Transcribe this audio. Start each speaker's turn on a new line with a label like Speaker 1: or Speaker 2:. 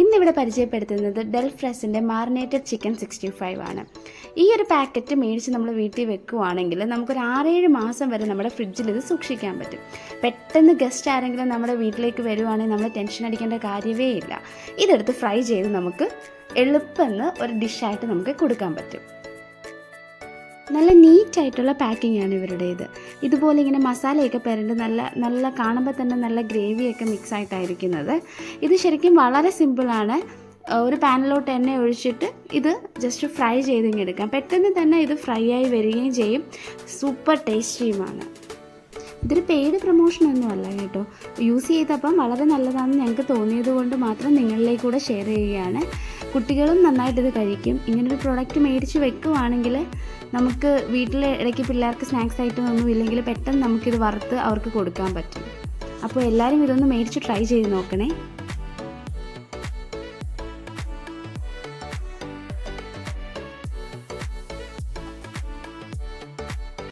Speaker 1: ഇന്നിവിടെ പരിചയപ്പെടുത്തുന്നത് del ഫ്രഷിൻ്റെ മാറിനേറ്റഡ് chicken 65 ആണ്. ഈ ഒരു പാക്കറ്റ് മേടിച്ച് നമ്മൾ വീട്ടിൽ വെക്കുകയാണെങ്കിൽ നമുക്കൊരു 6-7 മാസം വരെ നമ്മുടെ ഫ്രിഡ്ജിൽ ഇത് സൂക്ഷിക്കാൻ പറ്റും. പെട്ടെന്ന് ഗസ്റ്റ് ആരെങ്കിലും നമ്മുടെ വീട്ടിലേക്ക് വരുവാണെങ്കിൽ നമ്മൾ ടെൻഷൻ അടിക്കേണ്ട കാര്യമേ ഇല്ല. ഇതെടുത്ത് ഫ്രൈ ചെയ്ത് നമുക്ക് എളുപ്പമെന്ന് ഒരു ഡിഷായിട്ട് നമുക്ക് കൊടുക്കാൻ പറ്റും. നല്ല നീറ്റായിട്ടുള്ള പാക്കിങ്ങാണ് ഇവരുടേത്. ഇതുപോലെ ഇങ്ങനെ മസാലയൊക്കെ പെരണ്ട് നല്ല കാണുമ്പോൾ തന്നെ നല്ല ഗ്രേവിയൊക്കെ മിക്സ് ആയിട്ടായിരിക്കുന്നത്. ഇത് ശരിക്കും വളരെ സിമ്പിളാണ്. ഒരു പാനിലോട്ട് എണ്ണ ഒഴിച്ചിട്ട് ഇത് ജസ്റ്റ് ഫ്രൈ ചെയ്തിങ്ങെടുക്കാം. പെട്ടെന്ന് തന്നെ ഇത് ഫ്രൈ ആയി വരികയും ചെയ്യും. സൂപ്പർ ടേസ്റ്റിയുമാണ്. ഇതൊരു പെയ്ഡ് പ്രൊമോഷനൊന്നുമല്ല കേട്ടോ. യൂസ് ചെയ്തപ്പം വളരെ നല്ലതാണെന്ന് ഞങ്ങൾക്ക് തോന്നിയത് കൊണ്ട് മാത്രം നിങ്ങളിലേക്ക് കൂടെ ഷെയർ ചെയ്യുകയാണ്. കുട്ടികളും നന്നായിട്ടിത് കഴിക്കും. ഇങ്ങനൊരു പ്രോഡക്റ്റ് മേടിച്ച് വെക്കുവാണെങ്കിൽ നമുക്ക് വീട്ടിൽ ഇടയ്ക്ക് പിള്ളേർക്ക് സ്നാക്സ് ഐറ്റം ഒന്നും ഇല്ലെങ്കിൽ പെട്ടെന്ന് നമുക്കിത് വറുത്ത് അവർക്ക് കൊടുക്കാൻ പറ്റും. അപ്പോൾ എല്ലാവരും ഇതൊന്ന് മേടിച്ച് ട്രൈ ചെയ്ത് നോക്കണേ.